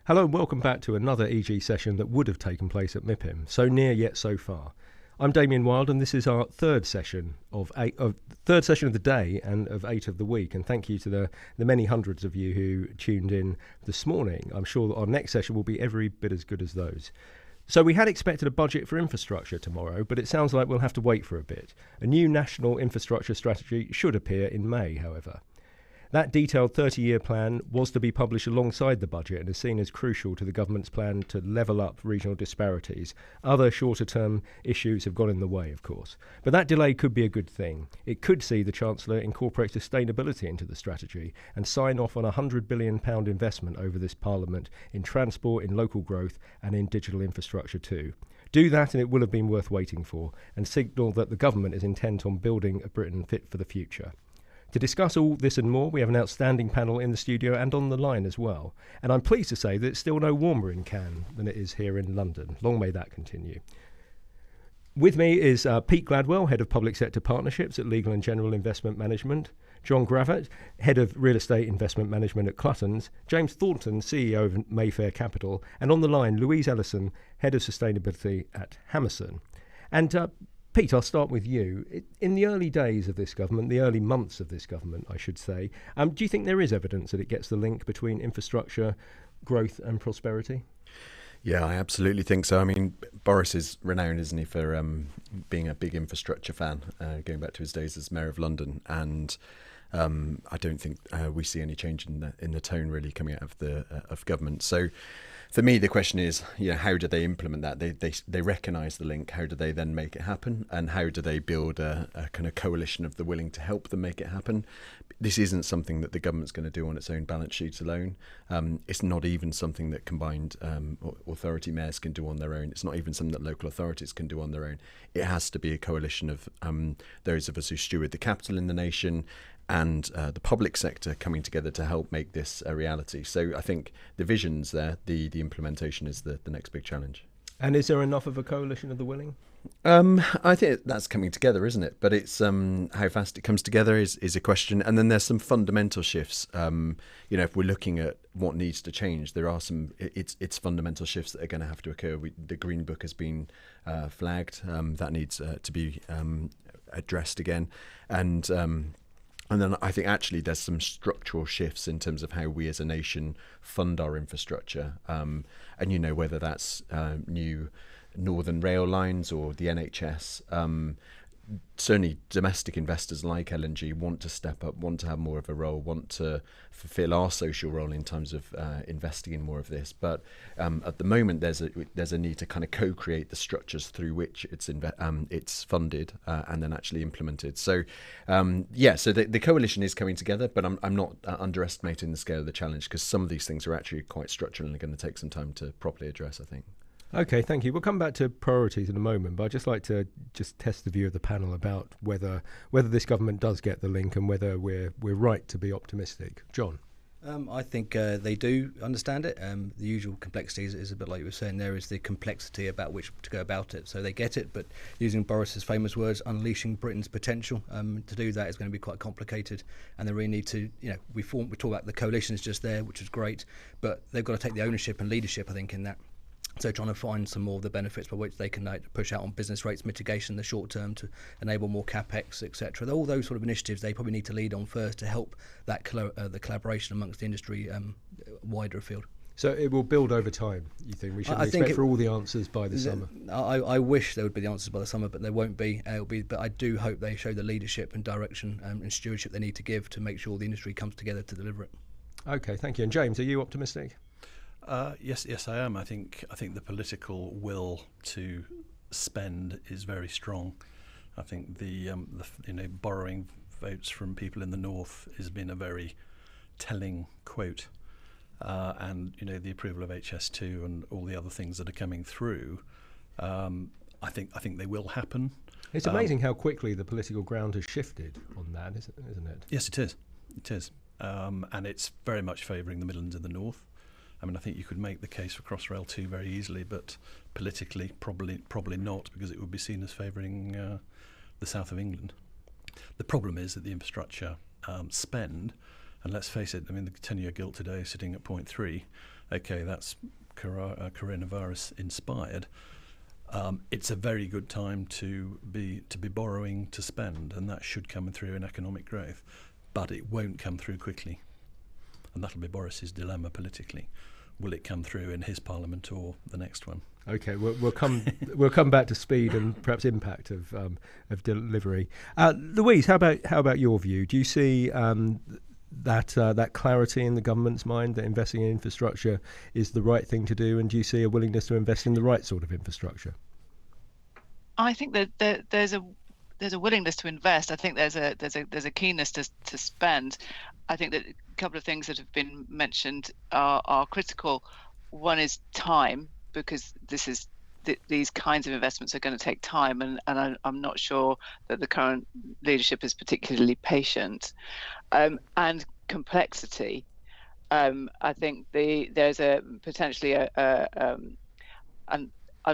Hello and welcome back to another EG session that would have taken place at MIPIM. So near yet so far. I'm Damien Wild and this is our third session of the day and of 8 of the week. And thank you to the many hundreds of you who tuned in this morning. I'm sure that our next session will be every bit as good as those. So we had expected a budget for infrastructure tomorrow, but it sounds like we'll have to wait for a bit. A new national infrastructure strategy should appear in May, however. That detailed 30-year plan was to be published alongside the budget and is seen as crucial to the government's plan to level up regional disparities. Other shorter-term issues have got in the way, of course. But that delay could be a good thing. It could see the Chancellor incorporate sustainability into the strategy and sign off on a £100 billion investment over this Parliament in transport, in local growth and in digital infrastructure too. Do that and it will have been worth waiting for and signal that the government is intent on building a Britain fit for the future. To discuss all this and more, we have an outstanding panel in the studio and on the line as well. And I'm pleased to say that it's still no warmer in Cannes than it is here in London. Long may that continue. With me is Pete Gladwell, Head of Public Sector Partnerships at Legal and General Investment Management, John Gravett, Head of Real Estate Investment Management at Cluttons, James Thornton, CEO of Mayfair Capital, and on the line, Louise Ellison, Head of Sustainability at Hammerson. And Pete, I'll start with you. In the early days of this government, the early months of this government, I should say, do you think there is evidence that it gets the link between infrastructure, growth and prosperity? Yeah, I absolutely think so. I mean, Boris is renowned, isn't he, for being a big infrastructure fan, going back to his days as Mayor of London. And I don't think we see any change in the tone really coming out of government. So for me, the question is, how do they implement that? They recognise the link. How do they then make it happen? And how do they build a kind of coalition of the willing to help them make it happen? This isn't something that the government's going to do on its own balance sheet alone. It's not even something that combined authority mayors can do on their own. It's not even something that local authorities can do on their own. It has to be a coalition of those of us who steward the capital in the nation and the public sector coming together to help make this a reality. So I think the vision's there, the implementation is the next big challenge. And is there enough of a coalition of the willing? I think that's coming together, isn't it? But it's how fast it comes together is a question. And then there's some fundamental shifts. If we're looking at what needs to change, there are some. It's fundamental shifts that are going to have to occur. The Green Book has been flagged. That needs to be addressed again. And then I think actually there's some structural shifts in terms of how we as a nation fund our infrastructure. And whether that's new Northern rail lines or the NHS. Certainly domestic investors like LNG want to step up, want to have more of a role, want to fulfill our social role in terms of investing in more of this. But at the moment, there's a need to kind of co-create the structures through which it's funded and then actually implemented. So so the coalition is coming together, but I'm not underestimating the scale of the challenge because some of these things are actually quite structural and are going to take some time to properly address, I think. Okay, thank you. We'll come back to priorities in a moment, but I'd just like to test the view of the panel about whether this government does get the link and whether we're right to be optimistic. John? I think they do understand it. The usual complexity is a bit like you were saying. There is the complexity about which to go about it. So they get it, but using Boris's famous words, unleashing Britain's potential, to do that is going to be quite complicated. And they really need to, we talk about the coalition is just there, which is great, but they've got to take the ownership and leadership, I think, in that. So trying to find some more of the benefits by which they can push out on business rates mitigation in the short term to enable more capex, etc. All those sort of initiatives they probably need to lead on first to help that the collaboration amongst the industry wider afield. So it will build over time, you think? We shouldn't expect for all the answers by the summer? I wish there would be the answers by the summer, but there won't be. But I do hope they show the leadership and direction and stewardship they need to give to make sure the industry comes together to deliver it. Okay, thank you. And James, are you optimistic? Yes, I am. I think the political will to spend is very strong. I think the borrowing votes from people in the north has been a very telling quote, and the approval of HS2 and all the other things that are coming through. I think they will happen. It's amazing how quickly the political ground has shifted on that, isn't it? Yes, it is. It is, and it's very much favouring the Midlands and the north. I mean, I think you could make the case for Crossrail 2 very easily, but politically probably not, because it would be seen as favouring the south of England. The problem is that the infrastructure spend, and let's face it, I mean, the 10-year gilt today is sitting at 0.3. okay, that's coronavirus inspired. It's a very good time to be borrowing to spend, and that should come through in economic growth, but it won't come through quickly, and that'll be Boris's dilemma politically. Will it come through in his parliament or the next one? Okay, we'll come back to speed and perhaps impact of delivery. Louise, how about your view? Do you see that clarity in the government's mind that investing in infrastructure is the right thing to do, and do you see a willingness to invest in the right sort of infrastructure? I think that there's a willingness to invest. I think there's a keenness to spend. I think that a couple of things that have been mentioned are critical. One is time, because these kinds of investments are going to take time, and I'm not sure that the current leadership is particularly patient. And complexity. I think there's a potentially a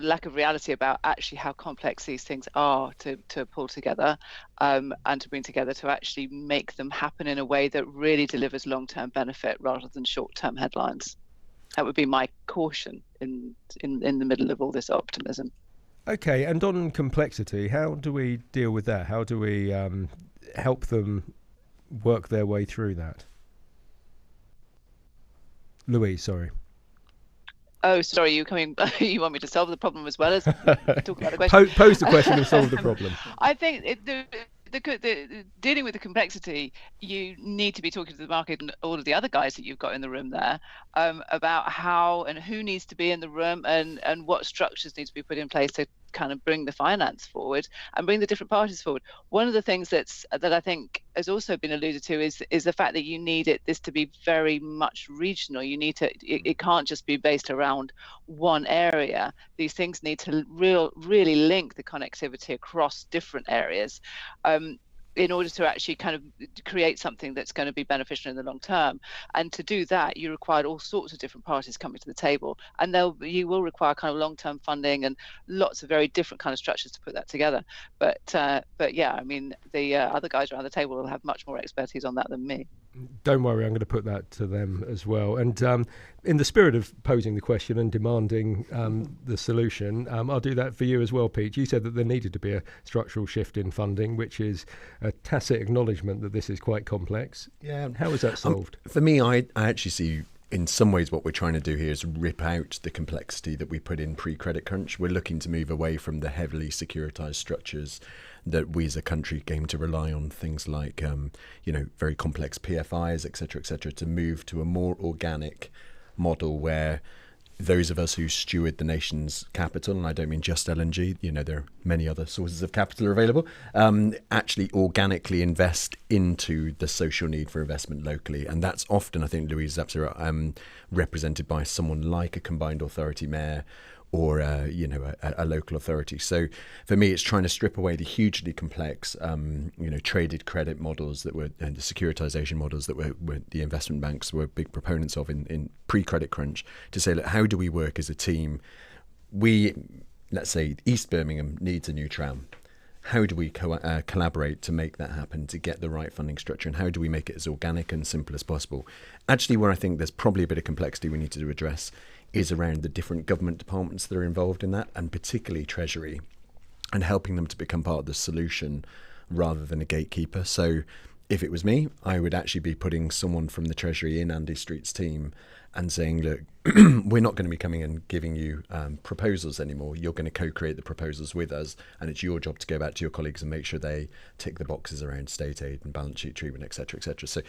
lack of reality about actually how complex these things are to pull together, and to bring together to actually make them happen in a way that really delivers long-term benefit rather than short-term headlines. That would be my caution in the middle of all this optimism. Okay, and on complexity, how do we deal with that? How do we help them work their way through that? Louise, sorry. Oh, sorry, you want me to solve the problem as well as talk about the question? Pose the question and solve the problem. I think dealing with the complexity, you need to be talking to the market and all of the other guys that you've got in the room there, about how and who needs to be in the room, and what structures need to be put in place to kind of bring the finance forward and bring the different parties forward. One of the things that I think has also been alluded to is the fact that you need this to be very much regional. You need it can't just be based around one area. These things need to really link the connectivity across different areas, in order to actually kind of create something that's going to be beneficial in the long term. And to do that, you require all sorts of different parties coming to the table, and you will require kind of long-term funding and lots of very different kind of structures to put that together. But yeah, I mean, the other guys around the table will have much more expertise on that than me. Don't worry, I'm going to put that to them as well. And in the spirit of posing the question and demanding the solution, I'll do that for you as well, Pete. You said that there needed to be a structural shift in funding, which is a tacit acknowledgement that this is quite complex. Yeah. How is that solved? For me, I actually see, in some ways, what we're trying to do here is rip out the complexity that we put in pre-credit crunch. We're looking to move away from the heavily securitized structures that we as a country came to rely on, things like, very complex PFIs, et cetera, to move to a more organic model where those of us who steward the nation's capital, and I don't mean just LNG, there are many other sources of capital available, actually organically invest into the social need for investment locally. And that's often, I think Louise is absolutely right, represented by someone like a combined authority mayor or a local authority. So for me, it's trying to strip away the hugely complex, traded credit models and the securitization models that were the investment banks were big proponents of in pre-credit crunch, to say, look, how do we work as a team? Let's say East Birmingham needs a new tram. How do we collaborate to make that happen, to get the right funding structure, and how do we make it as organic and simple as possible? Actually, where I think there's probably a bit of complexity we need to address is around the different government departments that are involved in that, and particularly Treasury, and helping them to become part of the solution rather than a gatekeeper. So if it was me, I would actually be putting someone from the Treasury in Andy Street's team and saying, look, we're not going to be coming and giving you proposals anymore. You're going to co-create the proposals with us, and it's your job to go back to your colleagues and make sure they tick the boxes around state aid and balance sheet treatment, et cetera, et cetera. So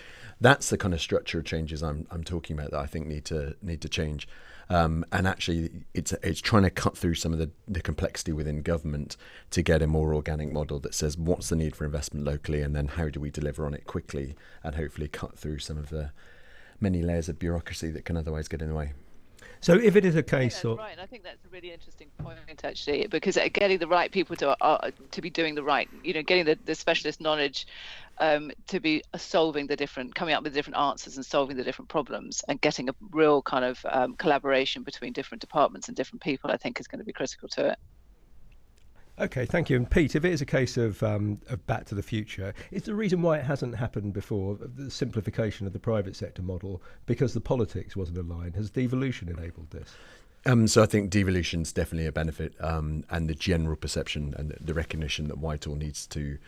that's the kind of structural changes I'm talking about that I think need to change. And actually, it's trying to cut through some of the complexity within government to get a more organic model that says what's the need for investment locally, and then how do we deliver on it quickly, and hopefully cut through some of the many layers of bureaucracy that can otherwise get in the way. So if it is a case of... Right, I think that's a really interesting point, actually, because getting the right people to be doing the right, getting the specialist knowledge to be coming up with different answers and solving the different problems, and getting a real kind of collaboration between different departments and different people, I think is going to be critical to it. Okay, thank you. And Pete, if it is a case of Back to the Future, is the reason why it hasn't happened before the simplification of the private sector model because the politics wasn't aligned? Has devolution enabled this? So I think devolution's definitely a benefit, and the general perception and the recognition that Whitehall needs to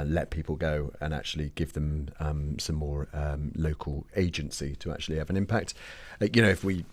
let people go and actually give them some more local agency to actually have an impact. If we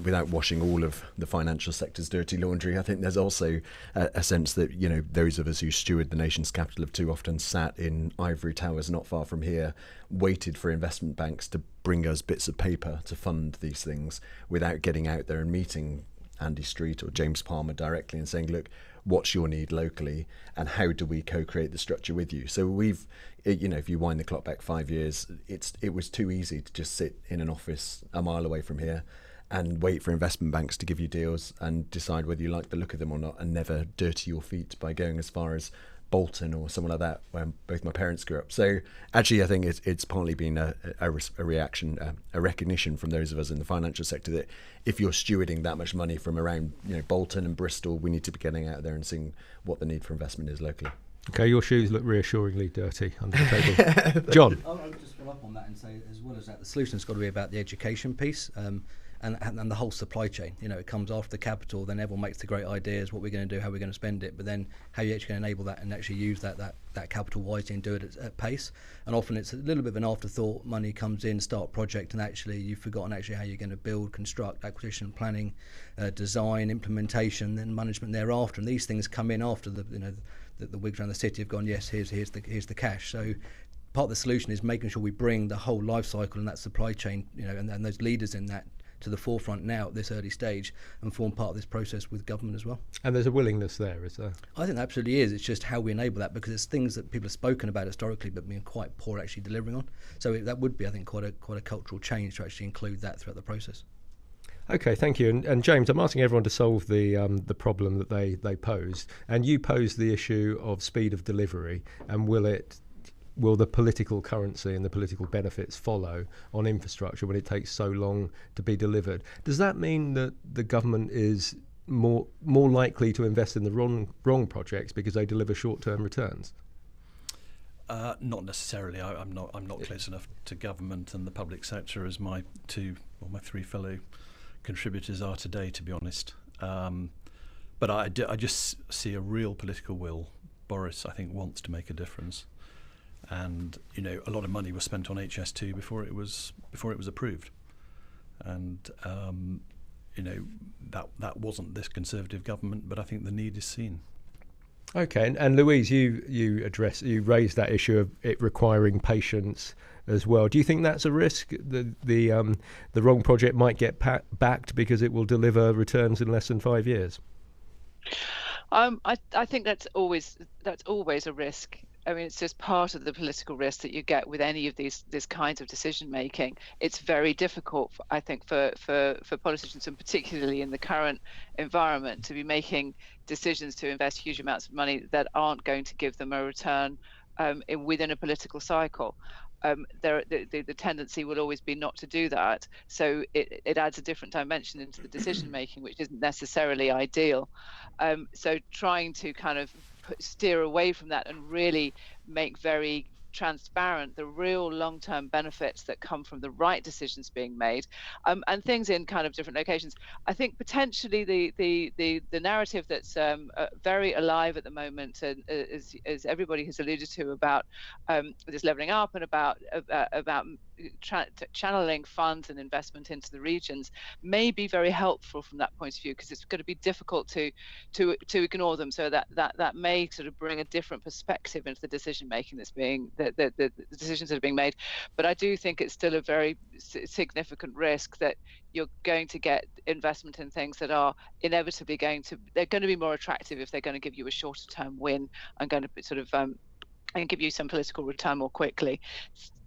without washing all of the financial sector's dirty laundry, I think there's also a sense that those of us who steward the nation's capital have too often sat in ivory towers not far from here, waited for investment banks to bring us bits of paper to fund these things without getting out there and meeting Andy Street or James Palmer directly and saying, look, what's your need locally and how do we co-create the structure with you? So we've, if you wind the clock back 5 years, it was too easy to just sit in an office a mile away from here and wait for investment banks to give you deals and decide whether you like the look of them or not, and never dirty your feet by going as far as Bolton or somewhere like that, where both my parents grew up. So actually, I think it's partly been a reaction, a recognition from those of us in the financial sector that if you're stewarding that much money from around Bolton and Bristol, we need to be getting out there and seeing what the need for investment is locally. Okay, your shoes look reassuringly dirty under the table. John? I'll just follow up on that and say, as well as that, the solution's got to be about the education piece. And the whole supply chain. It comes after the capital, then everyone makes the great ideas, what we're going to do, how we're going to spend it, but then how you actually going to enable that and actually use that capital wisely and do it at pace. And often it's a little bit of an afterthought. Money comes in, start project, and actually you've forgotten actually how you're going to build, construct, acquisition, planning, design, implementation, then management thereafter. And these things come in after the wigs around the city have gone, yes, here's the cash. So part of the solution is making sure we bring the whole life cycle and that supply chain, and those leaders in that to the forefront now at this early stage and form part of this process with government as well. And there's a willingness there, is there? I think there absolutely is. It's just how we enable that, because it's things that people have spoken about historically but been quite poor actually delivering on. So that would be, I think, quite a cultural change to actually include that throughout the process. Okay, thank you. And James, I'm asking everyone to solve the problem that they posed, and you posed the issue of speed of delivery, and will the political currency and the political benefits follow on infrastructure when it takes so long to be delivered? Does that mean that the government is more likely to invest in the wrong projects because they deliver short-term returns? Not necessarily. I'm not close enough to government and the public sector as my three fellow contributors are today, to be honest. But I just see a real political will. Boris, I think, wants to make a difference. And a lot of money was spent on HS2 before it was approved, and that wasn't this Conservative government, but I think the need is seen. Okay, and Louise, you raised that issue of it requiring patience as well. Do you think that's a risk? The wrong project might get backed because it will deliver returns in less than 5 years. I think that's always a risk. I mean, it's just part of the political risk that you get with any of these kinds of decision making. It's very difficult, I think, for politicians, and particularly in the current environment, to be making decisions to invest huge amounts of money that aren't going to give them a return within a political cycle. The tendency will always be not to do that. So it adds a different dimension into the decision making, which isn't necessarily ideal. So trying to kind of steer away from that and really make very transparent the real long-term benefits that come from the right decisions being made, and things in kind of different locations. I think potentially the narrative that's very alive at the moment, and as everybody has alluded to, about this levelling up and about channeling funds and investment into the regions, may be very helpful from that point of view, because it's going to be difficult to ignore them. So that may sort of bring a different perspective into the decision making that's being the decisions that are being made. But I do think it's still a very significant risk that you're going to get investment in things that are inevitably they're going to be more attractive if they're going to give you a shorter term win and going to sort of and give you some political return more quickly.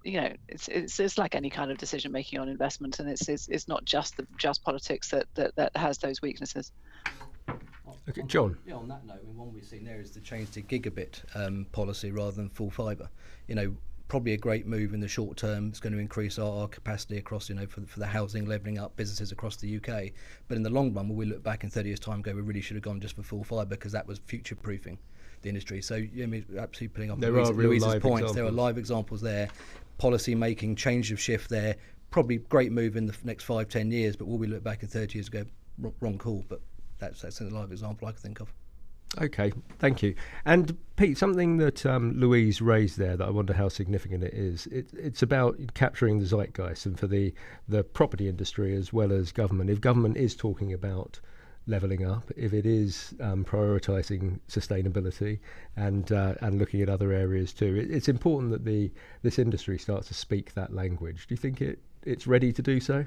It's like any kind of decision making on investment, and it's not just politics that has those weaknesses. Okay, John. Yeah, on that note, one we've seen there is the change to gigabit policy rather than full fibre. probably a great move in the short term. It's going to increase our capacity across, for the housing, levelling up businesses across the UK. But in the long run, when we look back in 30 years' time, we really should have gone just for full fibre, because that was future-proofing the industry. So, absolutely putting up Louise's points. There are live examples there. Policy making, change of shift there. Probably great move in the next 5-10 years. But will we look back in 30 years and go, wrong call? But that's a live example I can think of. Okay, thank you. And Pete, something that Louise raised there that I wonder how significant it is. It's about capturing the zeitgeist, and for the property industry as well as government. If government is talking about levelling up, if it is prioritising sustainability and looking at other areas too, it's important that this industry starts to speak that language. Do you think it's ready to do so?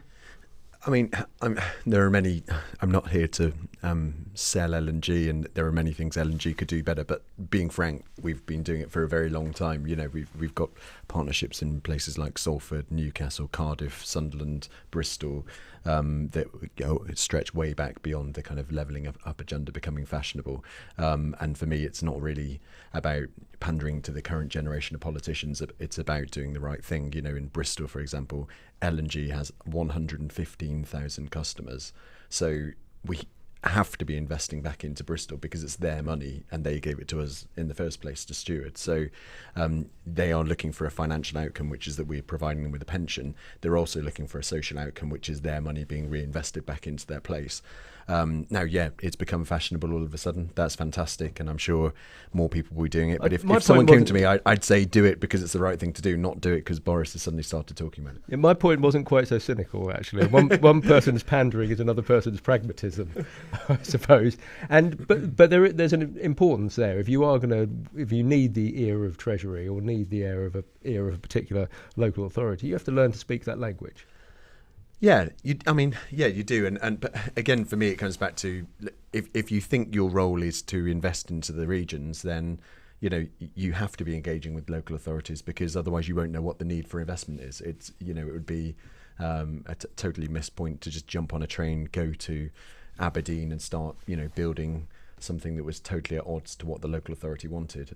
I mean, there are many. I'm not here to sell LNG, and there are many things LNG could do better. But being frank, we've been doing it for a very long time. We've got partnerships in places like Salford, Newcastle, Cardiff, Sunderland, Bristol, that stretch way back beyond the kind of levelling up agenda becoming fashionable. And for me, it's not really about pandering to the current generation of politicians. It's about doing the right thing. In Bristol, for example, LNG has 115,000 customers. So we have to be investing back into Bristol because it's their money and they gave it to us in the first place to steward. So they are looking for a financial outcome, which is that we're providing them with a pension. They're also looking for a social outcome, which is their money being reinvested back into their place. Now, it's become fashionable all of a sudden. That's fantastic, and I'm sure more people will be doing it. But if someone came to me, I'd say do it because it's the right thing to do, not do it because Boris has suddenly started talking about it. Yeah, my point wasn't quite so cynical, actually. One person's pandering is another person's pragmatism, I suppose. But there's an importance there. If you need the ear of Treasury or need the ear of a particular local authority, you have to learn to speak that language. Yeah, you do. But again, for me, it comes back to if you think your role is to invest into the regions, then you have to be engaging with local authorities, because otherwise you won't know what the need for investment is. It would be a totally missed point to just jump on a train, go to Aberdeen and start building something that was totally at odds to what the local authority wanted.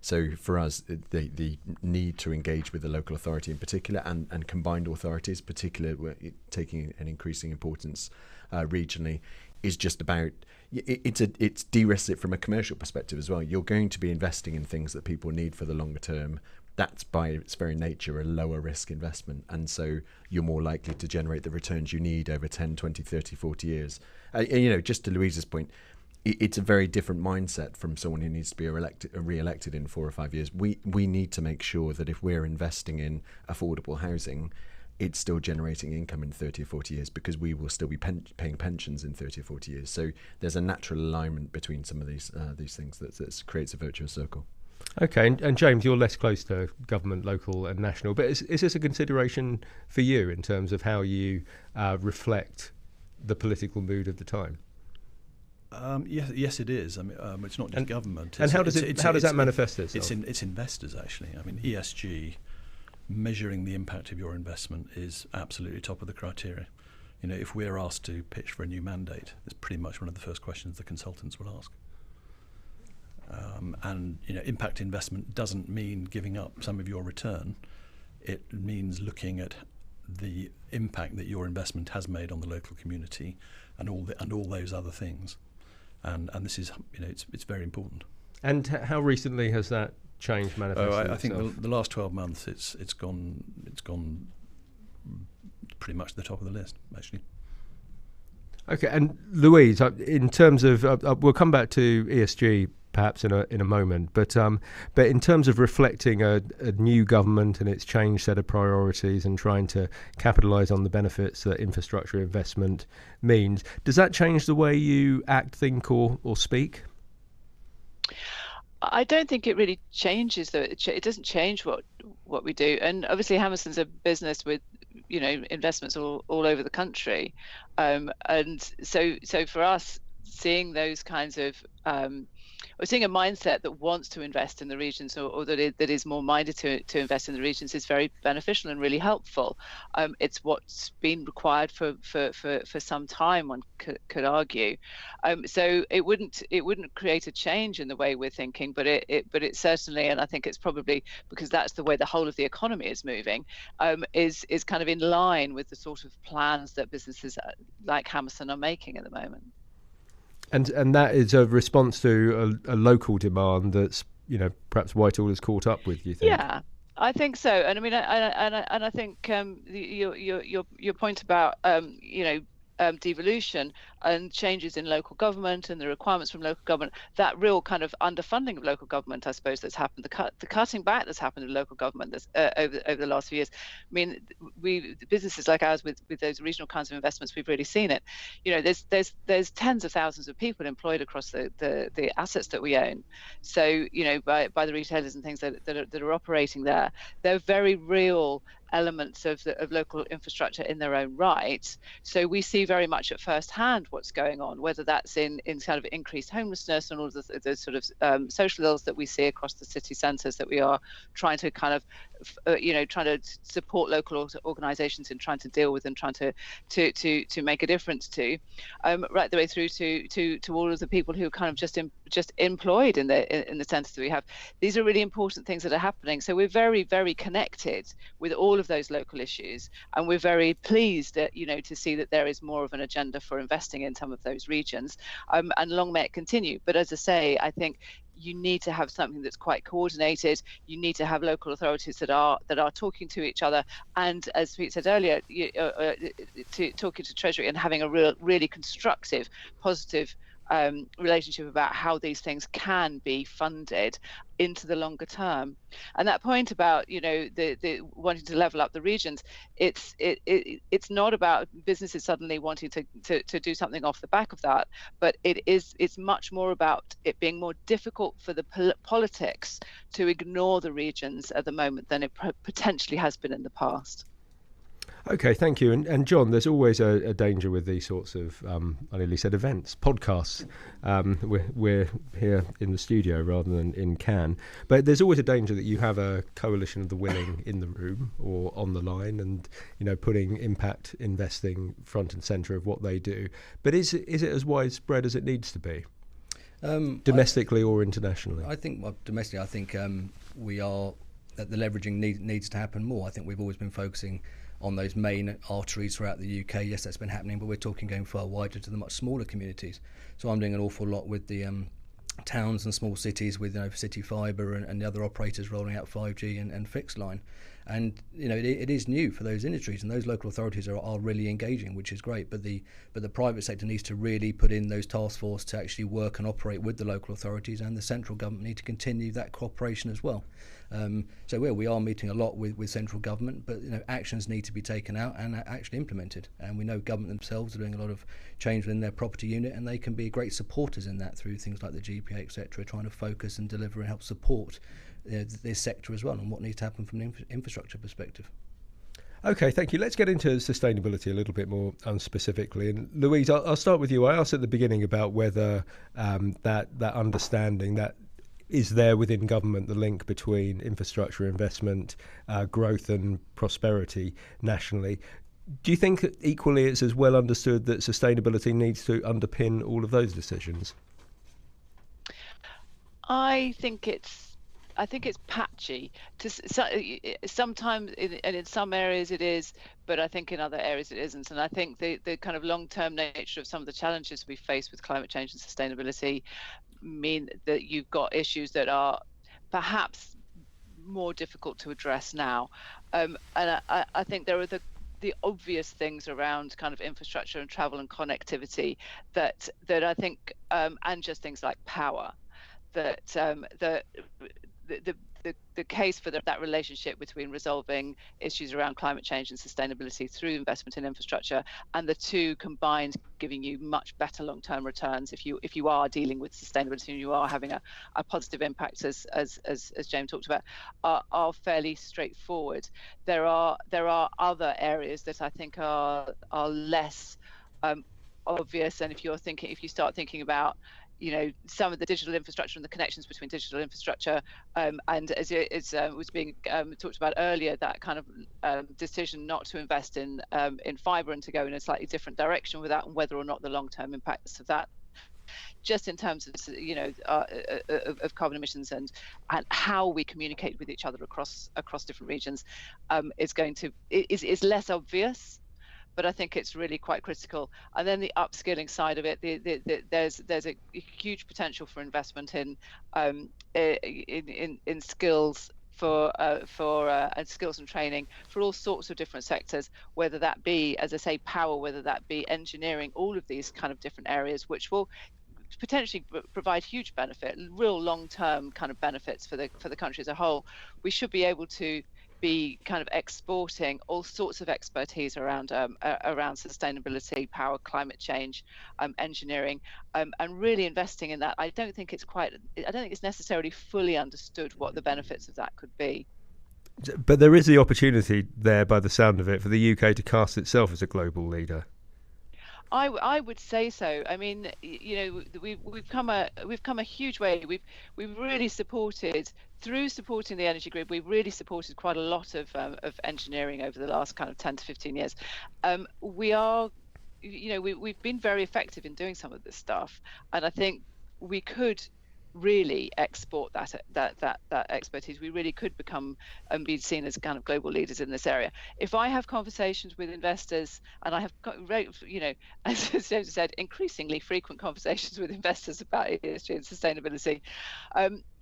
So for us, the need to engage with the local authority in particular, and combined authorities, particularly taking an increasing importance regionally, is just about it's de-risks it from a commercial perspective as well. You're going to be investing in things that people need for the longer term. That's by its very nature a lower risk investment, and so you're more likely to generate the returns you need over 10, 20, 30, 40 years. Just to Louise's point, it's a very different mindset from someone who needs to be re-elected in 4 or 5 years. We need to make sure that if we're investing in affordable housing, it's still generating income in 30 or 40 years, because we will still be paying pensions in 30 or 40 years. So there's a natural alignment between some of these things that creates a virtuous circle. Okay, and James, you're less close to government, local and national, but is this a consideration for you in terms of how you reflect the political mood of the time? Yes, it is. I mean, it's not just government. And how does that manifest itself? It's investors, actually. I mean, ESG, measuring the impact of your investment, is absolutely top of the criteria. If we're asked to pitch for a new mandate, it's pretty much one of the first questions the consultants will ask. Impact investment doesn't mean giving up some of your return. It means looking at the impact that your investment has made on the local community and all those other things. And this is, it's very important. And how recently has that change manifested? I think the last 12 months, it's gone pretty much to the top of the list, actually. Okay, and Louise, in terms of, we'll come back to ESG perhaps in a moment, but in terms of reflecting a new government and its changed set of priorities and trying to capitalise on the benefits that infrastructure investment means, does that change the way you act, think, or speak? I don't think it really changes, though. It doesn't change what we do. And obviously Hammerson's a business with investments all over the country, and so for us, seeing those kinds of or seeing a mindset that wants to invest in the regions, or that is more minded to invest in the regions, is very beneficial and really helpful. It's what's been required for some time, one could argue. So it wouldn't create a change in the way we're thinking, but it certainly, and I think it's probably because that's the way the whole of the economy is moving, is kind of in line with the sort of plans that businesses like Hammerson are making at the moment. And that is a response to a local demand that's, perhaps Whitehall has caught up with, you think? Yeah, I think so. And I mean, I think your point about devolution and changes in local government and the requirements from local government, that real kind of underfunding of local government, I suppose, that's happened, the cutting back that's happened in local government that's over the last few years. I mean, businesses like ours with those regional kinds of investments, we've really seen it. There's tens of thousands of people employed across the assets that we own. So by the retailers and things that are operating there, they're very real elements of local infrastructure in their own right. So we see very much at first hand what's going on, whether that's in kind of increased homelessness and all of the sort of social ills that we see across the city centres, that we are trying to kind of trying to support local organisations in trying to deal with and trying to make a difference to, right the way through to all of the people who are kind of just employed in the centres that we have. These are really important things that are happening. So we're very, very connected with all of those local issues, and we're very pleased that to see that there is more of an agenda for investing in some of those regions, and long may it continue. But as I say, I think you need to have something that's quite coordinated. You need to have local authorities that are talking to each other, and as Pete said earlier, talking to Treasury and having a really constructive, positive relationship about how these things can be funded into the longer term. And that point about the wanting to level up the regions, it's not about businesses suddenly wanting to do something off the back of that, but it's much more about it being more difficult for the politics to ignore the regions at the moment than it potentially has been in the past. Okay, thank you. And John, there's always a danger with these sorts of, I nearly said events, podcasts. We're here in the studio rather than in Cannes. But there's always a danger that you have a coalition of the willing in the room or on the line and, putting impact investing front and centre of what they do. But is it as widespread as it needs to be? Domestically or internationally? I think domestically, I think we are, that the leveraging needs to happen more. I think we've always been focusing on those main arteries throughout the UK. Yes, that's been happening, but we're talking going far wider to the much smaller communities. So I'm doing an awful lot with the towns and small cities with City Fibre and the other operators rolling out 5G and fixed line. And it is new for those industries, and those local authorities are really engaging, which is great. But the private sector needs to really put in those task force to actually work and operate with the local authorities, and the central government need to continue that cooperation as well. So we are meeting a lot with central government, but actions need to be taken out and actually implemented. And we know government themselves are doing a lot of change within their property unit, and they can be great supporters in that through things like the GPA, etc., trying to focus and deliver and help support this sector as well, and what needs to happen from an infrastructure perspective. Okay, thank you. Let's get into sustainability a little bit more specifically. And Louise, I'll start with you. I asked at the beginning about whether that understanding that is there within government, the link between infrastructure investment, growth and prosperity nationally. Do you think equally it's as well understood that sustainability needs to underpin all of those decisions? I think it's patchy. Sometimes, and in some areas it is, but I think in other areas it isn't. And I think the kind of long-term nature of some of the challenges we face with climate change and sustainability mean that you've got issues that are perhaps more difficult to address now. And I think there are the obvious things around kind of infrastructure and travel and connectivity that I think, and just things like power, that the case for that relationship between resolving issues around climate change and sustainability through investment in infrastructure, and the two combined giving you much better long-term returns if you are dealing with sustainability and you are having a positive impact, as James talked about, are fairly straightforward. There are other areas that I think are less obvious, and if you start thinking about some of the digital infrastructure and the connections between digital infrastructure, and as it was being talked about earlier, that kind of decision not to invest in fibre and to go in a slightly different direction with that, and whether or not the long-term impacts of that, just in terms of of carbon emissions and how we communicate with each other across different regions, is less obvious. But I think it's really quite critical. And then the upskilling side of it, there's a huge potential for investment in skills and skills and training for all sorts of different sectors, whether that be, as I say, power, whether that be engineering, all of these kind of different areas, which will potentially provide huge benefit, real long-term kind of benefits for the country as a whole. We should be able to be kind of exporting all sorts of expertise around sustainability, power, climate change, engineering, and really investing in that. I don't think it's necessarily fully understood what the benefits of that could be. But there is the opportunity there, by the sound of it, for the UK to cast itself as a global leader. I would say so. I mean, we've come a huge way. We've really supported, through supporting the energy grid, we've really supported quite a lot of engineering over the last kind of 10 to 15 years. We've been very effective in doing some of this stuff, and I think we could really export that expertise. We really could become and be seen as kind of global leaders in this area. If I have conversations with investors, and I have as James said, increasingly frequent conversations with investors about ESG and sustainability,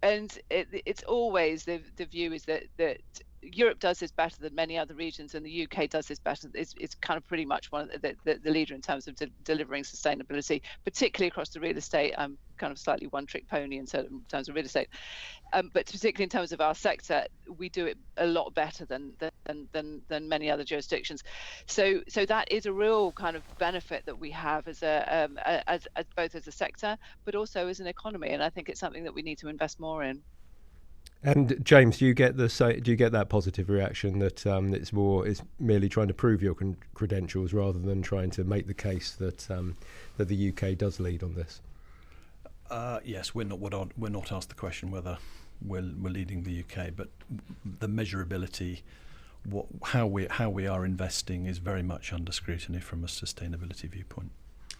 and it's always the view is that Europe does this better than many other regions, and the UK does this better. It's kind of pretty much one of the leader in terms of delivering sustainability, particularly across the real estate. Kind of slightly one-trick pony in terms of real estate, but particularly in terms of our sector, we do it a lot better than many other jurisdictions. So that is a real kind of benefit that we have as both as a sector, but also as an economy, and I think it's something that we need to invest more in. And James, do you get that positive reaction that it's merely trying to prove your credentials rather than trying to make the case that the UK does lead on this? Yes, we're not asked the question whether we're leading the UK, but the measurability, how we are investing, is very much under scrutiny from a sustainability viewpoint.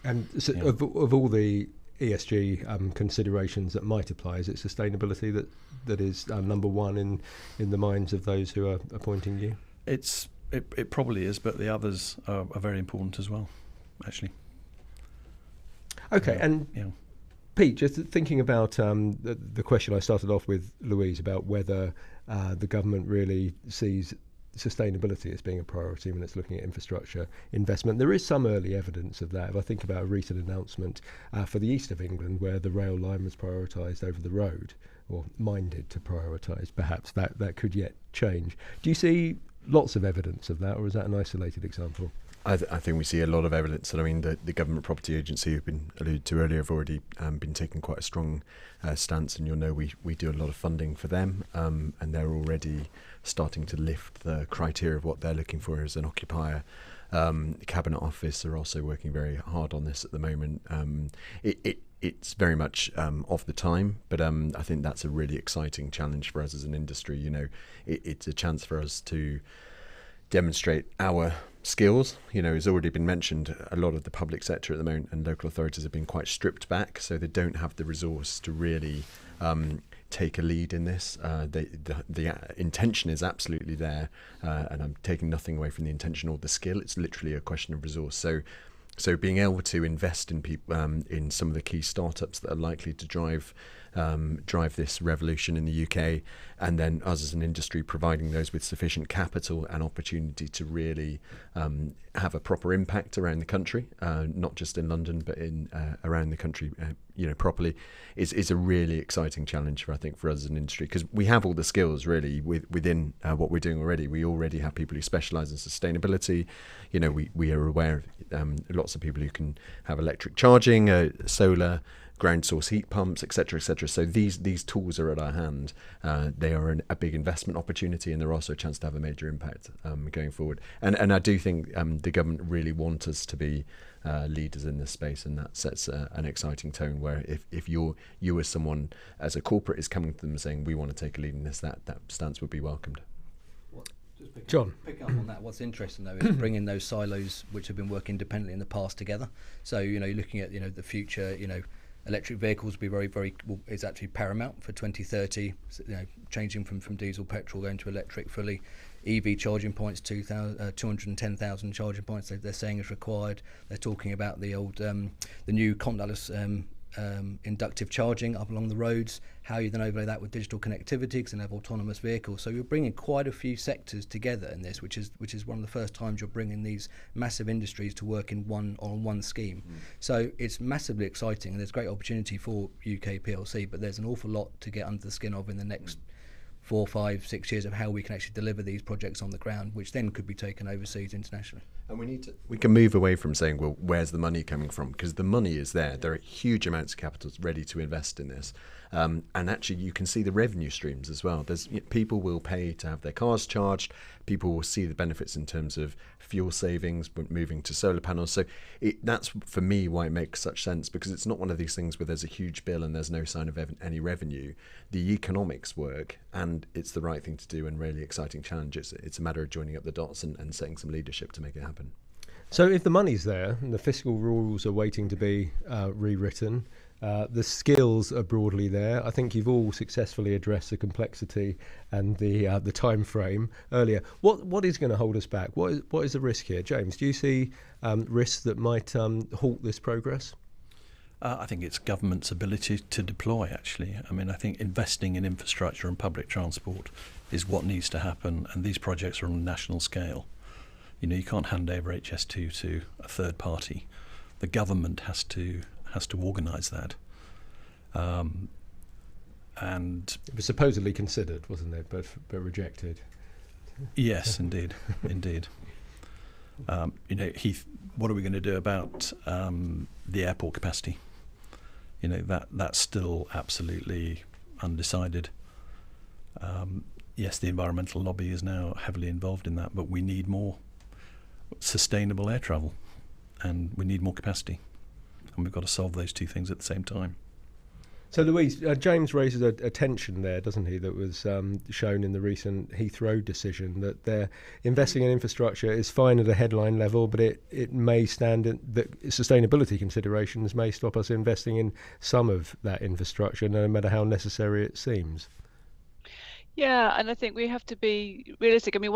And so of all the ESG considerations that might apply, is it sustainability that is number one in the minds of those who are appointing you? It probably is, but the others are very important as well, actually. Okay, Pete, just thinking about the question I started off with, Louise, about whether the government really sees sustainability as being a priority when it's looking at infrastructure investment. There is some early evidence of that. If I think about a recent announcement for the east of England, where the rail line was prioritised over the road, or minded to prioritise, perhaps that could yet change. Do you see lots of evidence of that, or is that an isolated example? I think we see a lot of evidence. And I mean, the Government Property Agency, who've been alluded to earlier, have already been taking quite a strong stance, and you'll know we do a lot of funding for them, and they're already starting to lift the criteria of what they're looking for as an occupier. The Cabinet Office are also working very hard on this at the moment. It's very much of the time, but I think that's a really exciting challenge for us as an industry. It's a chance for us to demonstrate our skills. It's already been mentioned, a lot of the public sector at the moment and local authorities have been quite stripped back, so they don't have the resource to really take a lead in this. The intention is absolutely there, and I'm taking nothing away from the intention or the skill. It's literally a question of resource. So being able to invest in people, in some of the key startups that are likely to drive this revolution in the UK, and then us as an industry providing those with sufficient capital and opportunity to really have a proper impact around the country, not just in London but in around the country, properly, is a really exciting challenge for us as an industry, because we have all the skills really within what we're doing already. We already have people who specialise in sustainability. We are aware of lots of people who can have electric charging, solar, ground source heat pumps, etc., etc. So these tools are at our hand. They are a big investment opportunity, and they're also a chance to have a major impact going forward. And I do think the government really want us to be leaders in this space, and that sets an exciting tone where if you as someone, as a corporate, is coming to them saying we want to take a lead in this, that stance would be welcomed. John, picking up on that, what's interesting though is bringing those silos which have been working independently in the past together. So looking at the future, electric vehicles will be very is actually paramount for 2030. Changing from diesel, petrol, going to electric fully. EV charging points, 210,000 charging points they're saying is required. They're talking about the new contactless inductive charging up along the roads, how you then overlay that with digital connectivity, because then have autonomous vehicles. So you're bringing quite a few sectors together in this, which is one of the first times you're bringing these massive industries to work on one scheme. So it's massively exciting, and there's great opportunity for UK PLC, but there's an awful lot to get under the skin of in the next 4, 5, 6 years of how we can actually deliver these projects on the ground, which then could be taken overseas internationally. And we can move away from saying, well, where's the money coming from? Because the money is there. There are huge amounts of capital ready to invest in this. And actually, you can see the revenue streams as well. People will pay to have their cars charged. People will see the benefits in terms of fuel savings, moving to solar panels. So that's, for me, why it makes such sense, because it's not one of these things where there's a huge bill and there's no sign of any revenue. The economics work, and it's the right thing to do, and really exciting challenge. It's a matter of joining up the dots and setting some leadership to make it happen. so if the money's there and the fiscal rules are waiting to be rewritten, the skills are broadly there. I think you've all successfully addressed the complexity and the time frame earlier. What is going to hold us back? What is the risk here, James? Do you see risks that might halt this progress? I think it's government's ability to deploy, actually. I mean, I think investing in infrastructure and public transport is what needs to happen, and these projects are on a national scale. You can't hand over HS2 to a third party. The government has to organise that. And It was supposedly considered, wasn't it, but rejected. yes, indeed. Heath, what are we going to do about the airport capacity? That's still absolutely undecided. Yes, the environmental lobby is now heavily involved in that, but we need more sustainable air travel, and we need more capacity, and we've got to solve those two things at the same time. So, Louise, James raises a tension there, doesn't he, that was shown in the recent Heathrow decision, that they're investing in infrastructure is fine at a headline level, but it may stand that sustainability considerations may stop us investing in some of that infrastructure, no matter how necessary it seems. Yeah, and I think we have to be realistic. I mean,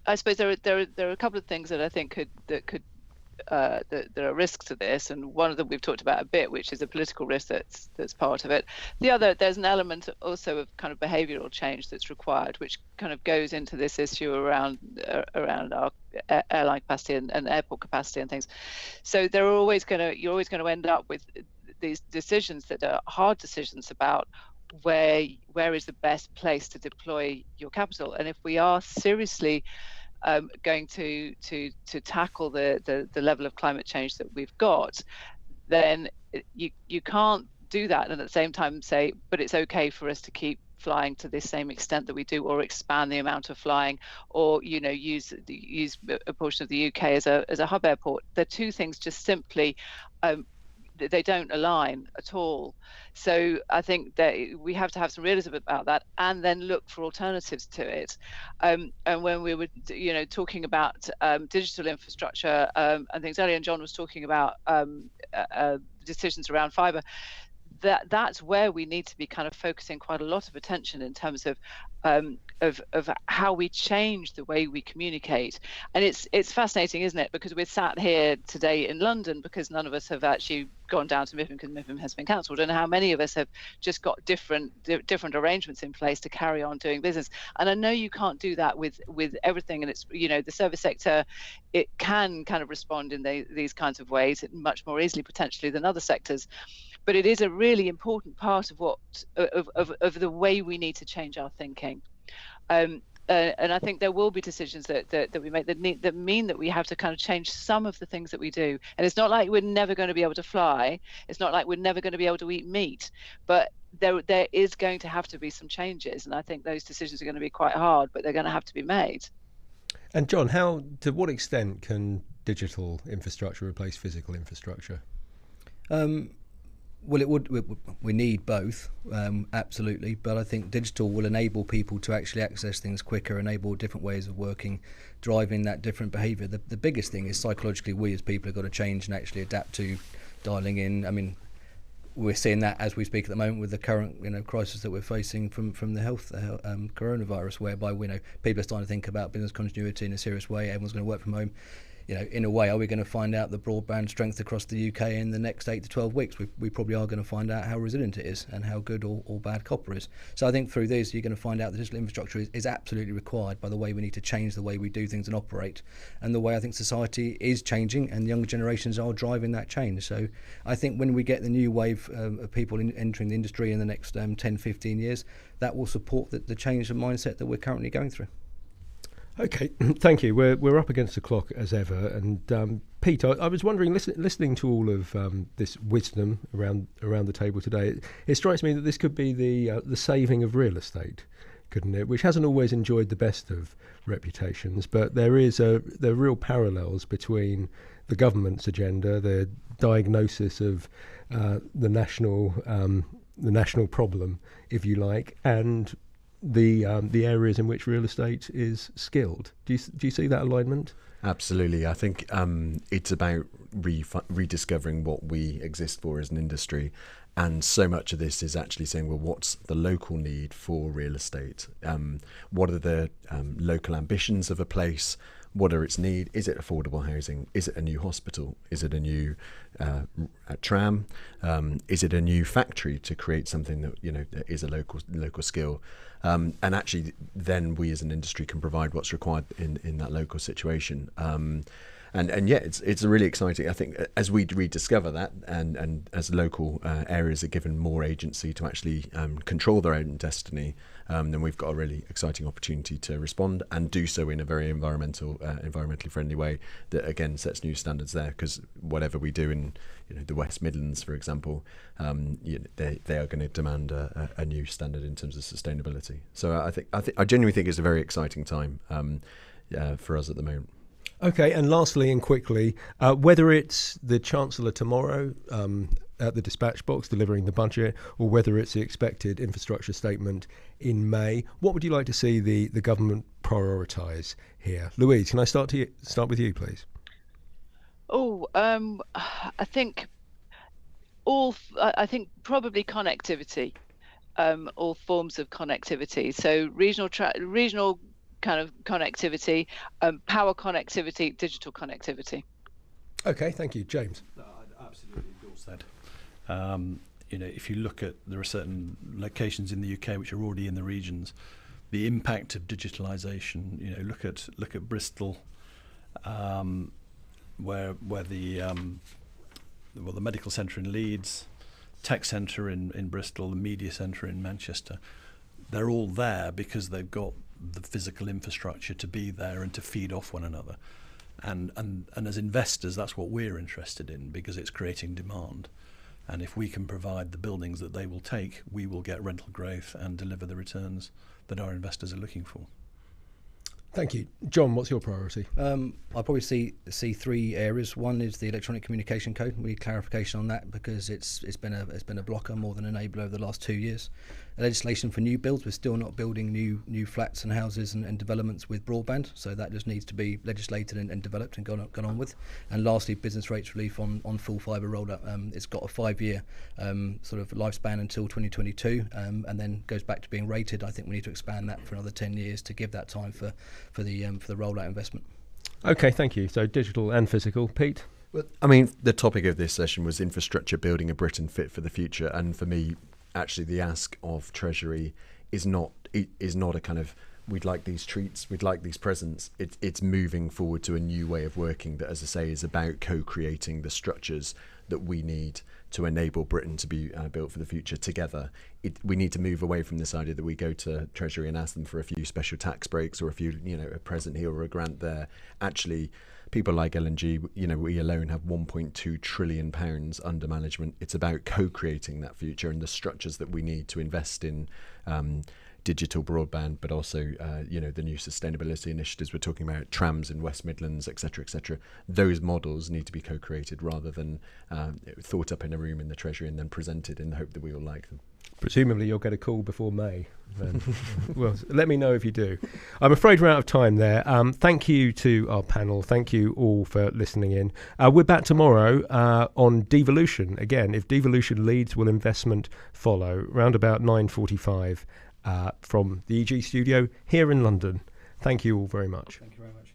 I suppose there are a couple of things that I think could that there are risks to this, and one of them we've talked about a bit, which is a political risk that's part of it. The other, there's an element also of kind of behavioural change that's required, which kind of goes into this issue around our airline capacity and airport capacity and things. So you're always going to end up with these decisions that are hard decisions about where is the best place to deploy your capital. And if we are seriously going to tackle the level of climate change that we've got, then you can't do that and at the same time say, but it's okay for us to keep flying to the same extent that we do, or expand the amount of flying, or use a portion of the UK as a hub airport. The two things just simply they don't align at all. So I think that we have to have some realism about that, and then look for alternatives to it. And when we were, talking about digital infrastructure and things earlier, and John was talking about decisions around fibre, that's where we need to be kind of focusing quite a lot of attention in terms of how we change the way we communicate. And it's fascinating, isn't it? Because we're sat here today in London because none of us have actually gone down to MIPIM because MIPIM has been cancelled, and how many of us have just got different arrangements in place to carry on doing business. And I know you can't do that with everything, and it's the service sector, it can kind of respond in these kinds of ways much more easily potentially than other sectors. But it is a really important part of the way we need to change our thinking. And And I think there will be decisions that we make that mean that we have to kind of change some of the things that we do. And it's not like we're never going to be able to fly. It's not like we're never going to be able to eat meat. But there is going to have to be some changes. And I think those decisions are going to be quite hard, but they're going to have to be made. And John, to what extent can digital infrastructure replace physical infrastructure? Well, we need both, absolutely. But I think digital will enable people to actually access things quicker, enable different ways of working, driving that different behaviour. The biggest thing is psychologically we as people have got to change and actually adapt to dialing in. I mean, we're seeing that as we speak at the moment with the current crisis that we're facing from the health coronavirus, whereby people are starting to think about business continuity in a serious way. Everyone's going to work from home. In a way, are we going to find out the broadband strength across the UK in the next 8 to 12 weeks? We probably are going to find out how resilient it is and how good or bad copper is. So I think through this, you're going to find out that digital infrastructure is absolutely required by the way we need to change the way we do things and operate, and the way I think society is changing, and younger generations are driving that change. So I think when we get the new wave of people entering the industry in the next 10, 15 years, that will support the change of mindset that we're currently going through. Okay, thank you. We're up against the clock as ever, and Pete, I was wondering, listening to all of this wisdom around the table today, it strikes me that this could be the saving of real estate, couldn't it? Which hasn't always enjoyed the best of reputations, but there are real parallels between the government's agenda, the diagnosis of the national problem, if you like, and the areas in which real estate is skilled. Do you see that alignment? Absolutely. I think it's about rediscovering what we exist for as an industry, and so much of this is actually saying, well, what's the local need for real estate? What are the local ambitions of a place? What are its needs? Is it affordable housing? Is it a new hospital? Is it a new tram? Is it a new factory to create something that is a local skill? And actually, then we as an industry can provide what's required in that local situation. And yeah, it's really exciting. I think as we rediscover that, and as local areas are given more agency to actually control their own destiny, then we've got a really exciting opportunity to respond and do so in a very environmentally friendly way that again sets new standards there. Because whatever we do in the West Midlands, for example, they are going to demand a new standard in terms of sustainability. So I genuinely think it's a very exciting time for us at the moment. Okay, and lastly and quickly, whether it's the Chancellor tomorrow at the dispatch box delivering the budget, or whether it's the expected infrastructure statement in May, what would you like to see the government prioritise here? Louise, can I start with you, please? I think probably connectivity, all forms of connectivity. So regional kind of connectivity, power connectivity, digital connectivity. Okay, thank you. James? Absolutely, Bill said. If you look at, there are certain locations in the UK which are already in the regions, the impact of digitalisation, look at Bristol, where the medical centre in Leeds, tech centre in Bristol, the media centre in Manchester, they're all there because they've got the physical infrastructure to be there and to feed off one another, and as investors, that's what we're interested in, because it's creating demand, and if we can provide the buildings that they will take, we will get rental growth and deliver the returns that our investors are looking for. Thank you. John, what's your priority? I'll probably see three areas. One is the electronic communication code. We need clarification on that because it's been a blocker more than an enabler over the last 2 years. Legislation for new builds. We're still not building new flats and houses and developments with broadband, so that just needs to be legislated and developed and gone on with. And lastly, business rates relief on full fibre rollout. It's got a 5-year sort of lifespan until 2022, and then goes back to being rated. I think we need to expand that for another 10 years to give that time for the rollout investment. Okay, thank you. So digital and physical. Pete? Well, I mean, the topic of this session was infrastructure, building a Britain fit for the future, and for me, actually, the ask of Treasury is not a kind of we'd like these treats, we'd like these presents. It's moving forward to a new way of working that, as I say, is about co-creating the structures that we need to enable Britain to be built for the future together. We need to move away from this idea that we go to Treasury and ask them for a few special tax breaks or a few, a present here or a grant there. Actually, people like LNG, we alone have £1.2 trillion under management. It's about co-creating that future and the structures that we need to invest in digital broadband, but also, the new sustainability initiatives we're talking about, trams in West Midlands, etc., etc. Those models need to be co-created rather than thought up in a room in the Treasury and then presented in the hope that we all like them. Presumably you'll get a call before May then. Well, let me know if you do. I'm afraid we're out of time there. Thank you to our panel. Thank you all for listening in. We're back tomorrow on devolution. Again, if devolution leads, will investment follow? Round about 9:45 from the EG studio here in London. Thank you all very much. Thank you very much.